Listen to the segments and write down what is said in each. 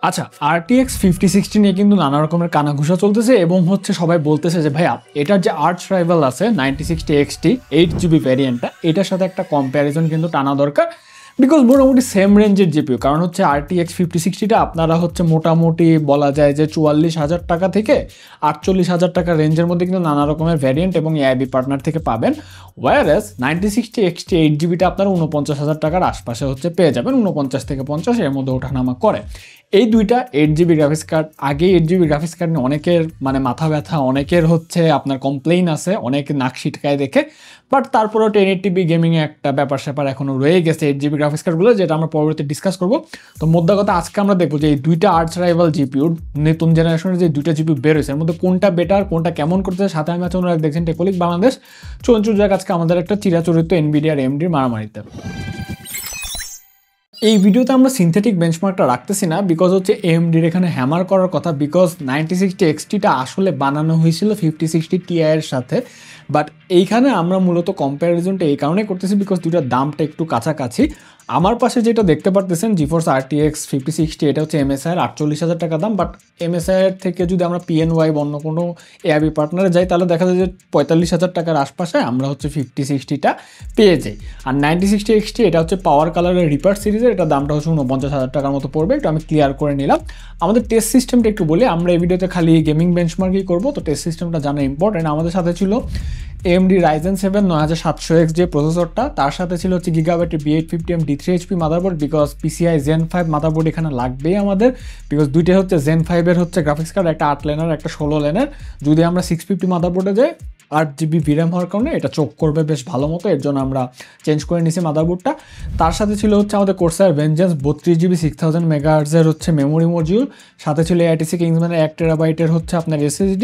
আচ্ছা, RTX 5060 নিয়ে কিন্তু নানা রকমের কানাঘুষা চলতেছে এবং হচ্ছে সবাই বলতেছে যে ভাইয়া এটার যে আর্চ রাইভাল আছে 9060 XT 8GB ভ্যারিয়েন্টটা, এটার সাথে একটা কম্প্যারিজন কিন্তু টানা দরকার। বিকজ মোটামুটি সেম রেঞ্জের জিপিইউ, কারণ হচ্ছে RTX 5060টা আপনারা হচ্ছে মোটামুটি বলা যায় যে 44,000 টাকা থেকে 48,000 টাকা রেঞ্জের মধ্যে কিন্তু নানা রকমের ভ্যারিয়েন্ট এবং এআইবি পার্টনার থেকে পাবেন। ওয়ারএস 9060 XT 8GBটা আপনারা 49,000 টাকার আশপাশে হচ্ছে পেয়ে যাবেন, 49 থেকে 50 এর মধ্যে ওঠানামা করে। এই দুইটা 8GB গ্রাফিক্স কার্ড, আগে 8GB গ্রাফিক্স কার্ড নিয়ে অনেকের মানে মাথা ব্যথা, অনেকের হচ্ছে আপনার কমপ্লেইন আছে, অনেকে নাক ছিটকায় দেখে, বাট তারপরেও 1080p গেমিংয়ে একটা ব্যাপার স্যাপার এখনও রয়ে গেছে 8GB গ্রাফিক্স কার্ডগুলো, যেটা আমরা পরবর্তীতে ডিসকাস করবো। তো মোদ্দা কথা আজকে আমরা দেখবো যে এই দুইটা আর্চ রাইভাল জিপিইউ, নতুন জেনারেশনের যে দুইটা জিপিইউ বের হয়েছে এর মধ্যে কোনটা বেটার, কোনটা কেমন করতেছে। সাথে আমি আছে ওনারা দেখছেন টেকনিক বাংলাদেশ। চলুন যাক আজকে আমাদের একটা চিরাচরিত এনভিডিয়া আর এএমডির মারামারিতে। এই ভিডিওতে আমরা সিনথেটিক বেঞ্চমার্কটা রাখতেছি না, বিকজ হচ্ছে এএমডির এখানে হ্যামার করার কথা, বিকজ 9060 XTটা আসলে বানানো হয়েছিল 5060 Ti এর সাথে। বাট এইখানে আমরা মূলত কম্প্যারিজনটা এই কারণে করতেছি বিকজ দুটার দামটা একটু কাছাকাছি। আমার পাশে যেটা দেখতে পারতেছেন জিফোর্স RTX 5060, এটা হচ্ছে MSI এর 48,000 টাকা দাম। বাট MSI এর থেকে যদি আমরা PNY অন্য কোনো এআইবি পার্টনারে যাই তাহলে দেখা যায় যে 45,000 টাকার আশপাশে আমরা হচ্ছে 5060টা পেয়ে যাই। আর 9060 XT এটা হচ্ছে পাওয়ার কালারের রিপার সিরিজের, এটা দামটা হচ্ছে 49,000 টাকার মতো পড়বে। একটু আমি ক্লিয়ার করে নিলাম। আমাদের টেস্ট সিস্টেমটা একটু বলি, আমরা এই ভিডিওতে খালি গেমিং বেঞ্চমার্কই করবো, তো টেস্ট সিস্টেমটা জানা ইম্পর্টেন্ট। আমাদের সাথে ছিল AMD Ryzen 7 9700X যে প্রসেসরটা, তার সাথে ছিল হচ্ছে গিগাবাইটের B850M D3HP motherboard, because PCI Zen 5 motherboard এখানে লাগবেই আমাদের, বিকজ দুইটা হচ্ছে Zen 5 এর হচ্ছে গ্রাফিক্স কার্ড, একটা 8 লেনের একটা 16 লেনের। যদি আমরা 650 মাদারবোর্ডে যাই 8GB VRAM হওয়ার কারণে এটা চোখ করবে বেশ ভালো মতো, এর জন্য আমরা চেঞ্জ করে নিছি মাদারবোর্ডটা। তার সাথে ছিল হচ্ছে আমাদের Corsair Vengeance 32GB 6000 MHz এর হচ্ছে মেমোরি মডিউল, সাথে ছিল AITC Kingsman-এর 1TB হচ্ছে আপনার SSD,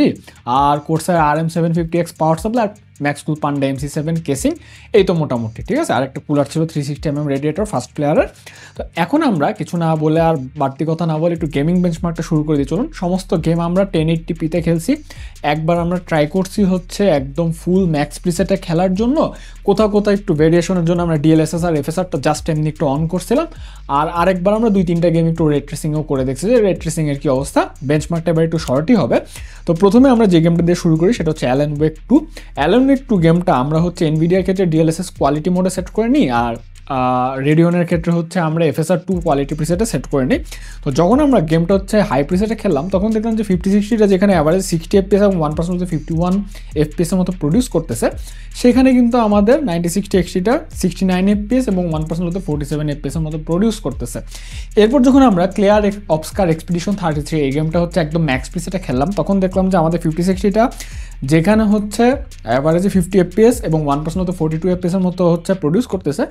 আর Corsair RM750X পাওয়ার সাপ্লাই, ম্যাক্সকুল পান্ডা MC7 কেসিং। এই তো মোটামুটি ঠিক আছে। আর একটা কুলার ছিল 360mm রেডিয়েটর ফার্স্ট প্লেয়ারের। তো এখন আমরা কিছু না বলে আর বাড়তি কথা না বলে একটু গেমিং বেঞ্চমার্কটা শুরু করে দিই। চলুন, সমস্ত গেম আমরা 1080pতে খেলছি। একবার আমরা ট্রাই করছি হচ্ছে একদম ফুল ম্যাক্স প্রিসেটে খেলার জন্য, কোথাও কোথাও একটু ভেরিয়েশনের জন্য আমরা DLSS আর FSRটা জাস্ট এমনি একটু অন করছিলাম। আর আরেকবার আমরা 2-3টা গেম একটু রে ট্রেসিংও করে দেখছি যে রে ট্রেসিংয়ের কী অবস্থা। বেঞ্চমার্কটা এবার একটু শর্টই হবে। তো প্রথমে আমরা যে গেমটা দিয়ে শুরু করি সেটা হচ্ছে অ্যালান ওয়েক 2। অ্যালান ওয়েক 2 গেমটা আমরা হচ্ছে এনভিডিয়ার ক্ষেত্রে DLSS কোয়ালিটি মোডে সেট করে নিই, আর রেডিয়নের ক্ষেত্রে হচ্ছে আমরা FSR2 কোয়ালিটি প্রিসেটে সেট করে নিই। তো যখন আমরা গেমটা হচ্ছে হাই প্রিসেটে খেললাম তখন দেখলাম যে 5060টা যেখানে অ্যাভারেজ 60 FPS এবং 1% মধ্যে 51 FPS এর মতো প্রডিউস করতেছে, সেখানে কিন্তু আমাদের 9060 XTটা 69 FPS এবং 1% মধ্যে 47 FPS এর মতো প্রডিউস করতেছে। এরপর যখন আমরা ক্লিয়ার অপস্কার এক্সপিডিশন 33 এই গেমটা হচ্ছে একদম ম্যাক্স প্রিসেটে খেললাম, তখন দেখলাম যে আমাদের 5060টা যেখানে হচ্ছে অ্যাভারেজে 50 FPS এবং 1% মতো 42 FPS এর মতো হচ্ছে প্রডিউস করতেছে,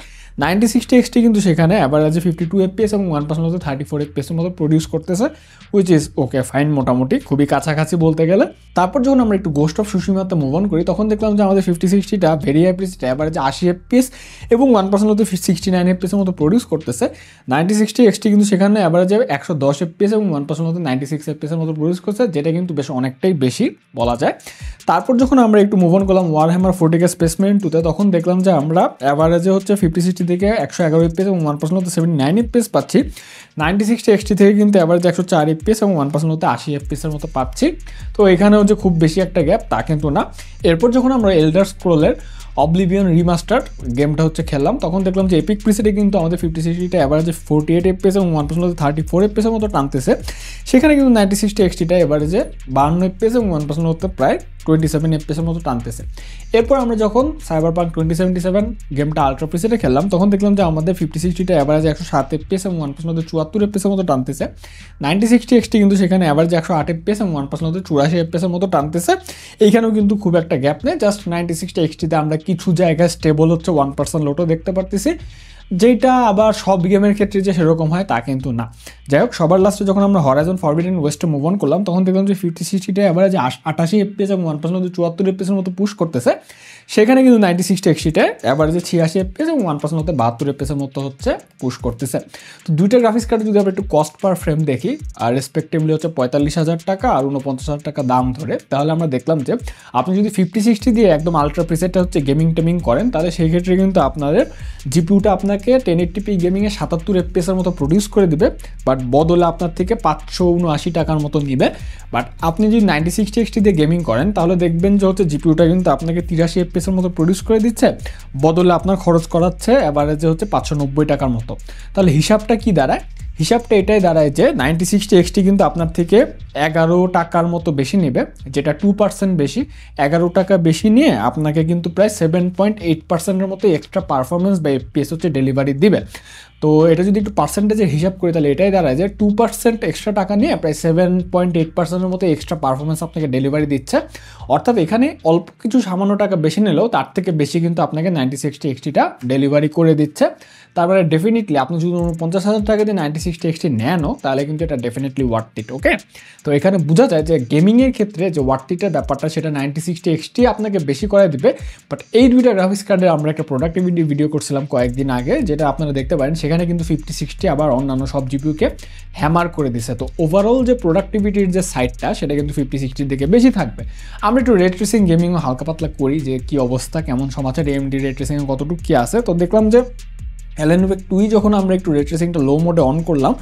9060 XT কিন্তু সেখানে অ্যাভারেজে 52 FPS এবং 1% মতো 34 FPS এর মতো প্রডিউস করতেছে, হুইচ ইজ ওকে ফাইন, মোটামুটি খুবই কাছাকাছি বলতে গেলে। তারপর যখন আমরা একটু গোস্ট অফ সুশিমাতে মুভ অন করি তখন দেখলাম যে আমাদের 5060টা ভেরি হাই প্রিসেটে অ্যাভারেজে 80 FPS এবং 1% মতো 69 FPS এর মতো প্রডিউস করতেছে। 9060 XT কিন্তু সেখানে অ্যাভারেজে 110 FPS এবং 1% মতো 96 FPS এর মতো প্রডিউস করছে, যেটা কিন্তু বেশ অনেকটাই বেশি বলা যায়। তারপর যখন আমরা একটু মুভ অন করলাম ওয়ারহ্যামার 40K স্পেস মেরিন 2তে, তখন দেখলাম যে আমরা অ্যাভারেজে হচ্ছে 5060 থেকে 111 FPS এবং 1% মতো 79 FPS পাচ্ছি। 9060 XT থেকে কিন্তু অ্যাভারেজ 104 FPS এবং 1% মতো 80 FPS এর মতো পাচ্ছি। তো এখানেও যে খুব বেশি একটা গ্যাপ তা কিন্তু না। এরপর যখন আমরা এল্ডার স্ক্রোলের অবলিভিয়ন রিমাস্টার্ড গেমটা হচ্ছে খেললাম তখন দেখলাম যে এপিক প্রিসেটে কিন্তু আমাদের 5060টা অ্যাভারেজে 48 FPS এবং 1% মতো 34 FPS এর মতো টানতেছে, সেখানে কিন্তু 9060 XTটা অ্যাভারেজে 52 FPS এবং 1% মতো প্রায় 27 FPS এর মতো টানতেছে। এরপর আমরা যখন সাইবারপাঙ্ক 2077 গেমটা আলট্রা প্রিসেটে খেললাম তখন দেখলাম যে আমাদের 5060টা অ্যাভারেজে 107 FPS এবং 1% মতো 74 FPS এর মতো টানতেছে। 9060 XT কিন্তু সেখানে অ্যাভারেজে 108 FPS এবং 1% মতো 84 FPS এর মতো টানতেছে। এইখানেও কিন্তু খুব একটা গ্যাপ নেই, জাস্ট 9060 XTতে আমরা কিছু জায়গায় স্টেবল হচ্ছে 1% লোটও দেখতে পারতেছি, যেটা আবার সব গেমের ক্ষেত্রে যে সেরকম হয় তা কিন্তু না। যাই হোক, সবার লাস্টে যখন আমরা হরাইজন ফরবিডেন ওয়েস্টে মুভ অন করলাম তখন দেখলাম যে 5060টা অ্যাভারেজ 88 FPS এবং 1% মতো 74 FPS এর মতো পুশ করতেছে, সেখানে কিন্তু 9060 XTটা অ্যাভারেজে 86 FPS এবং 1% মতো 72 FPS এর মতো হচ্ছে পুশ করতেছে। তো দুইটা গ্রাফিক্স কার্ডে যদি আমরা একটু কস্ট পার ফ্রেম দেখি, আর রেসপেক্টিভলি হচ্ছে 45,000 টাকা আর 49,000 টাকা দাম ধরে, তাহলে আমরা দেখলাম যে আপনি যদি 5060 দিয়ে একদম আলট্রা প্রিসেটটা হচ্ছে গেমিং টেমিং করেন তাহলে সেই ক্ষেত্রে কিন্তু আপনাদের জিপিউটা আপনাকে আপনাকে 1080p গেমিংয়ে 77 FPS এর মতো প্রডিউস করে দিবে, বাট বদলে আপনার থেকে 579 টাকার মতো নিবে। বাট আপনি যদি 9060 XT দিয়ে গেমিং করেন তাহলে দেখবেন যে হচ্ছে জিপিউটা কিন্তু আপনাকে 83 FPS এর মতো প্রডিউস করে দিচ্ছে, বদলে আপনার খরচ করাচ্ছে অ্যাভারেজে হচ্ছে 590 টাকার মতো। তাহলে হিসাবটা কি দাঁড়ায়? হিসাবটা এটাই দাঁড়ায় যে 9060 XT কিন্তু আপনার থেকে 11 টাকার মতো বেশি নেবে, যেটা 2% বেশি। 11 টাকা বেশি নিয়ে আপনাকে কিন্তু প্রায় 7.8%-এর মতো এক্সট্রা পারফরমেন্স বা FPS হচ্ছে ডেলিভারি দিবে। তো এটা যদি একটু পার্সেন্টেজের হিসাব করি তাহলে এটাই দাঁড়ায় যে 2% এক্সট্রা টাকা নিয়ে প্রায় 7.8%-এর মতো এক্সট্রা পারফরমেন্স আপনাকে ডেলিভারি দিচ্ছে। অর্থাৎ এখানে অল্প কিছু সামান্য টাকা বেশি নিলেও তার থেকে বেশি কিন্তু আপনাকে 9060 XTটা ডেলিভারি করে দিচ্ছে। তারপরে ডেফিনেটলি আপনি যদি 49,000 টাকা দিয়ে 9060 XT নেনও তাহলে কিন্তু এটা ডেফিনেটলি ওয়ার্থ ইট। ওকে, তো এখানে বোঝা যায় যে গেমিংয়ের ক্ষেত্রে যে ওয়ার্থ ইটের ব্যাপারটা সেটা 9060 XT আপনাকে বেশি করে দিবে। বাট এই দুইটা গ্রাফিক্স কার্ডের আমরা একটা প্রোডাক্টিভিটি ভিডিও করছিলাম কয়েকদিন আগে, যেটা আপনারা দেখতে পারেন, সেখানে কিন্তু 5060 আবার অন্যান্য সব জিপিইউকে হ্যামার করে দিছে। তো ওভারঅল যে প্রোডাক্টিভিটির যে সাইডটা সেটা কিন্তু 5060 দিকে বেশি থাকবে। আমরা একটু রে ট্রেসিং গেমিংও হালকা পাতলা করি যে কি অবস্থা, কেমন সমাচার, AMD রে ট্রেসিংয়ে কতটুকু কী আছে। তো দেখলাম যে Alan Wake 2 যখন আমরা একটু রে ট্রেসিংটা লো মোডে অন করলাম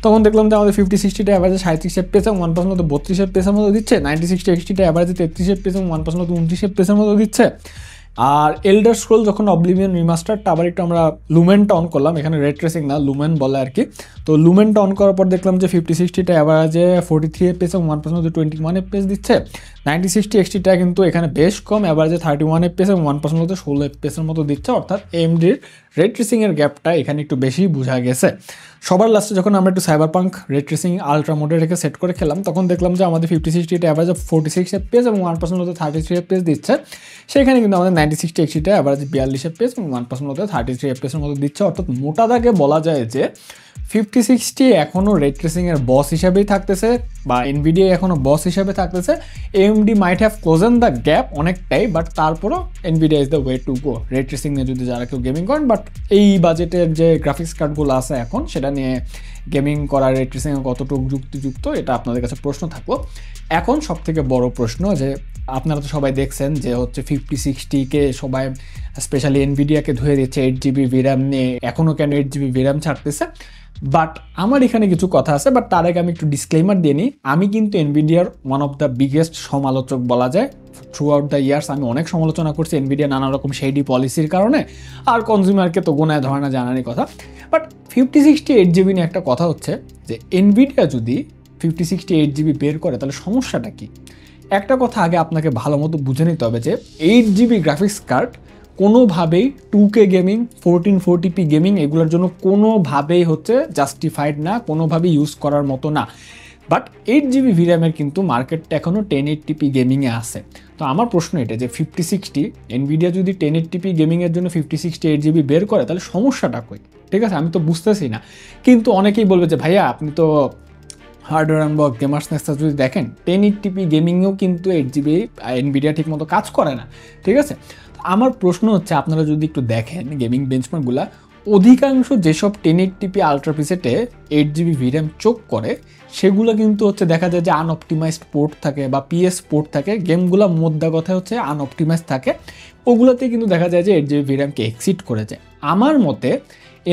তখন দেখলাম যে আমাদের 5060টা অ্যাভারেজে 37 FPS এবং 1% মতো 32 FPS এর মতো দিচ্ছে, 9060 XTটা অ্যাভারেজে 33 FPS এবং 1% মতো 29 FPS এর মতো দিচ্ছে। আর এল্ডার স্ক্রোল যখন অবলিভিয়ন রিমাস্টারটা আবার একটু আমরা লুমেনটা অন করলাম, এখানে রে ট্রেসিং না লুমেন বলে আর কি। তো লুমেনটা অন করার পর দেখলাম যে 5060টা অ্যাভারেজে 43 FPS এবং 1% মতো 21 FPS দিচ্ছে। 9060 XTটা কিন্তু এখানে বেশ কম, অ্যাভারেজে 31 FPS এবং 1% মতো 16 FPS এর মতো দিচ্ছে। অর্থাৎ AMDর রে ট্রেসিংয়ের গ্যাপটা এখানে একটু বেশি বোঝা গেছে। সবার লাস্টে যখন আমরা একটু সাইবারপাঙ্ক রে ট্রেসিং আলট্রা মোডে রেখে সেট করে খেলাম তখন দেখলাম যে আমাদের 5060টা অ্যাভারেজে 46 FPS এবং 1% মতো 33 FPS দিচ্ছে। সেখানে কিন্তু আমাদের 9060 XTটা অ্যাভারেজে 42 FPS এবং 1% মতো 33 FPS এর মতো দিচ্ছে। অর্থাৎ মোটা দাগে বলা যায় যে 5060 এখনও রে ট্রেসিংয়ের বস হিসাবেই থাকতেছে বা এনভিডিয়া এখনও বস হিসাবে থাকতেছে। AMD might have ক্লোজেন the gap অনেকটাই, বাট তারপরও Nvidia is the way to go রে ট্রেসিং নিয়ে যদি যারা কেউ গেমিং করেন। বাট এই বাজেটের যে গ্রাফিক্স কার্ডগুলো আছে এখন সেটা নিয়ে গেমিং করা রে ট্রেসিংয়ে কতটুকু যুক্তিযুক্ত এটা আপনাদের কাছে প্রশ্ন থাকলো। এখন সবথেকে বড় প্রশ্ন যে আপনারা তো সবাই দেখছেন যে হচ্ছে 5060কে সবাই স্পেশালি এনভিডিয়াকে ধুয়ে দিচ্ছে 8GB VRAM নিয়ে, এখনও কেন 8GB VRAM ছাড়তেছে। বাট আমার এখানে কিছু কথা আছে, বাট তার আগে আমি একটু ডিসক্লেমার দিয়ে নিই। আমি কিন্তু এনভিডিয়ার ওয়ান অফ দ্য বিগেস্ট সমালোচক বলা যায়। থ্রু আউট দ্য ইয়ার্স আমি অনেক সমালোচনা করছি এনভিডিয়া নানা রকম শেডি পলিসির কারণে, আর কনজিউমারকে তো গোনায় ধরে না জানারই কথা। বাট 5060 8GB নিয়ে একটা কথা হচ্ছে যে এনভিডিয়া যদি 5060 8GB বের করে তাহলে সমস্যাটা কি? একটা কথা আগে আপনাকে ভালো মতো বুঝে নিতে হবে যে 8GB গ্রাফিক্স কার্ড কোনোভাবেই 2K গেমিং 1440p গেমিং এগুলোর জন্য কোনোভাবেই হচ্ছে জাস্টিফাইড না, কোনোভাবেই ইউজ করার মতো না। বাট 8GB VRAM-এর কিন্তু মার্কেটটা এখনও 1080p গেমিংয়ে আছে। তো আমার প্রশ্ন এটা যে 5060 এনভিডিয়া যদি 1080p গেমিংয়ের জন্য 5060 8GB বের করে তাহলে সমস্যাটা কই? ঠিক আছে, আমি তো বুঝতেছি না। কিন্তু অনেকেই বলবে যে ভাইয়া আপনি তো হার্ডওয়্যার আনবক্স গেমার্স নেক্সাস যদি দেখেন 1080p গেমিংয়েও কিন্তু 8GB এনভিডিয়া ঠিক মতো কাজ করে না। ঠিক আছে, আমার প্রশ্ন হচ্ছে আপনারা যদি একটু দেখেন গেমিং বেঞ্চমার্কগুলো, অধিকাংশ যেসব 1080p আলট্রা প্রিসেটে 8GB VRAM চোখ করে সেগুলো কিন্তু হচ্ছে দেখা যায় যে আনঅপটিমাইজড পোর্ট থাকে বা PS পোর্ট থাকে, গেমগুলো মোদ্দা কথা হচ্ছে আনঅপটিমাইজ থাকে, ওগুলোতে কিন্তু দেখা যায় যে 8GB VRAMকে এক্সিড করে যায়। আমার মতে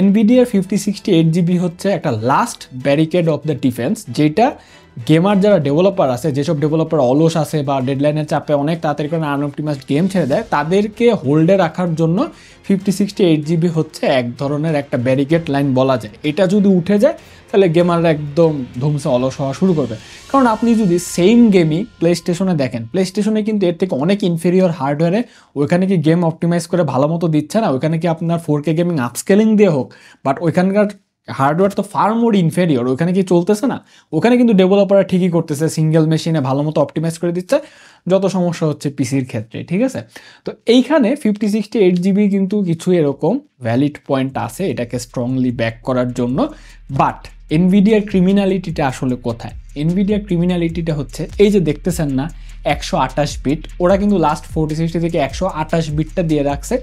এনভিডিয়ার 5060 8GB হচ্ছে একটা last barricade of the defence, যেটা গেমার যারা ডেভেলপার আছে, যেসব ডেভেলপার অলস আছে বা ডেডলাইনের চাপে অনেক তাড়াতাড়ি করে আনঅপটিমাইজড গেম ছেড়ে দেয় তাদেরকে হোল্ডে রাখার জন্য 5060 8GB হচ্ছে এক ধরনের একটা ব্যারিকেড লাইন বলা যায়। এটা যদি উঠে যায় তাহলে গেমাররা একদম ধুমসে অলস হওয়া শুরু করবে। কারণ আপনি যদি সেম গেমই প্লে স্টেশনে দেখেন, প্লে স্টেশনে কিন্তু এর থেকে অনেক ইনফেরিয়র হার্ডওয়্যারে ওইখানে কি গেম অপটিমাইজ করে ভালো মতো দিচ্ছে না, ওইখানে কি আপনার 4K গেমিং আপস্কেলিং দিয়ে হোক, বাট ওইখানকার হার্ডওয়্যার তো ফার মোর ইনফেরিয়র, ওখানে কি চলতেছে না? ওখানে কিন্তু ডেভেলপাররা ঠিকই করতেছে, সিঙ্গেল মেশিনে ভালো মতো অপটিমাইজ করে দিচ্ছে, যত সমস্যা হচ্ছে পিসির ক্ষেত্রে। ঠিক আছে, তো এইখানে 5060 8GB কিন্তু কিছু এরকম ভ্যালিড পয়েন্ট আছে এটাকে স্ট্রংলি ব্যাক করার জন্য। বাট এনভিডিয়ার ক্রিমিনালিটিটা আসলে কোথায়? এনভিডিয়ার ক্রিমিনালিটিটা হচ্ছে এই যে দেখতেছেন না 128 বিট, ওরা কিন্তু লাস্ট 4060 থেকে 128 বিটটা দিয়ে রাখছে।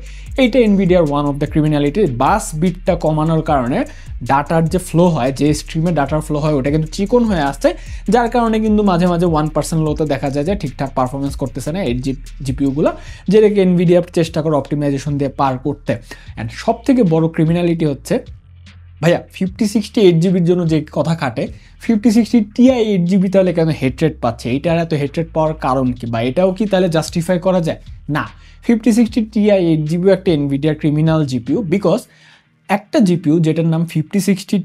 এইটা এনভিডিয়ার ওয়ান অফ দ্য ক্রিমিনালিটি। বাস বিটটা কমানোর কারণে ডাটার যে ফ্লো হয়, যে স্ট্রিমে ডাটার ফ্লো হয়, ওটা কিন্তু চিকন হয়ে আসছে, যার কারণে কিন্তু মাঝে মাঝে 1% লোতে দেখা যায় যে ঠিকঠাক পারফরমেন্স করতেছে না এই জিপিইউগুলো, যেটাকে এনভিডিয়া চেষ্টা করে অপটিমাইজেশন দিয়ে পার করতে। অ্যান্ড সব থেকে বড় ক্রিমিনালিটি হচ্ছে ভাইয়া 5060 8GB জন্য যে কথা খাটে, 5060 Ti 8GB তাহলে কেন হেড রেট পাচ্ছে? এইটার এত হেড রেট পাওয়ার কারণ কি, বা এটাও কি তাহলে জাস্টিফাই করা যায়? না, 5060 Ti 8GB একটা এনভিডিয়ার ক্রিমিনাল জিপিইউ, বিকজ একটা জিপিইউ যেটার নাম 5060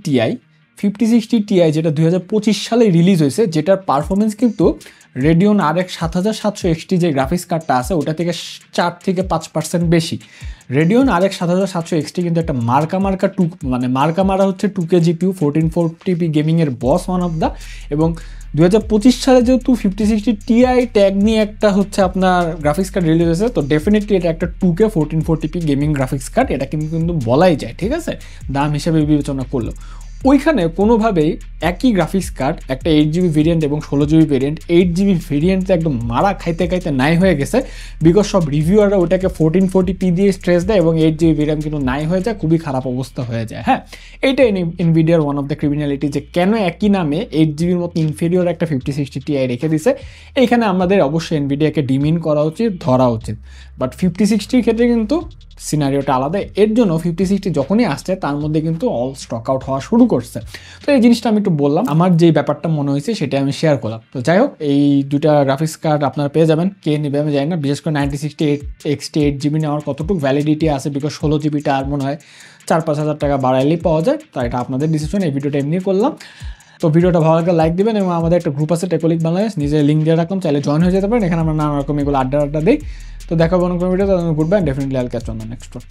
Ti যেটা 2025 সালে রিলিজ হয়েছে, যেটার পারফরমেন্স কিন্তু রেডিয়ন RX 7700 XT যে গ্রাফিক্স কার্ডটা আছে ওটা থেকে 4 থেকে 5% বেশি। রেডিয়ন RX 7700 XT কিন্তু একটা মার্কা মারা হচ্ছে 2K জিপিইউ, 1440p গেমিংয়ের বস ওয়ান অফ দ্য, এবং 2025 সালে যেহেতু 5060 Ti ট্যাগ নিয়ে একটা হচ্ছে আপনার গ্রাফিক্স কার্ড রিলিজ হয়েছে, তো ডেফিনেটলি এটা একটা 2K 1440p gaming graphics card, এটা কিন্তু বলাই যায়, ঠিক আছে, দাম হিসেবে বিবেচনা করলো। ওইখানে কোনোভাবেই একই গ্রাফিক্স কার্ড, একটা 8GB ভেরিয়েন্ট এবং 16GB ভেরিয়েন্ট, 8GB ভেরিয়েন্টে একদম মারা খাইতে নাই হয়ে গেছে, বিকজ সব রিভিউয়াররা ওটাকে 1440p দিয়ে স্ট্রেস দেয় এবং 8GB ভেরিয়েন্ট কিন্তু নাই হয়ে যায়, খুবই খারাপ অবস্থা হয়ে যায়। হ্যাঁ, এইটা এনভিডিয়ার ওয়ান অফ দ্য ক্রিমিনালিটি, যে কেন একই নামে 8GBর মতো ইনফেরিয়র একটা 5060 Ti রেখে দিছে। এইখানে আমাদের অবশ্যই এনভিডিয়াকে ডিমিন করা উচিত, ধরা উচিত। বাট 5060 ক্ষেত্রে কিন্তু সিনারিওটা আলাদা। এর জন্য 5060 যখনই আসছে তার মধ্যে কিন্তু অল স্টক আউট হওয়া শুরু করছে। তো এই জিনিসটা আমি একটু বললাম, আমার যেই ব্যাপারটা মনে হয়েছে সেটা আমি শেয়ার করলাম। তো যাই হোক, এই দুটা গ্রাফিক্স কার্ড আপনারা পেয়ে যাবেন, কে নেবে আমি জানি না, বিশেষ করে 9060 XT 8GB নেওয়ার কতটুকু ভ্যালিডিটি আছে, বিকজ 16GBটা আর মনে হয় 4-5 হাজার টাকা বাড়াইলেই পাওয়া যায়। তো এটা আপনাদের ডিসিশন, এই ভিডিওটা এমনি করলাম। তো ভিডিওটা ভালো লাগলে লাইক দিবেন, এবং আমাদের একটা গ্রুপ আছে টেকোলিক বাংলাদেশ, নিজের লিঙ্ক দিয়ে রাখলাম, চাইলে জয়েন হয়ে যেতে পারেন। এখানে আমরা নানা রকম এগুলো আড্ডা দিই। তো দেখাবো অন্য কোনো ভিডিও, গুড বাই, ডেফিনেটলি আইল catch on the next one.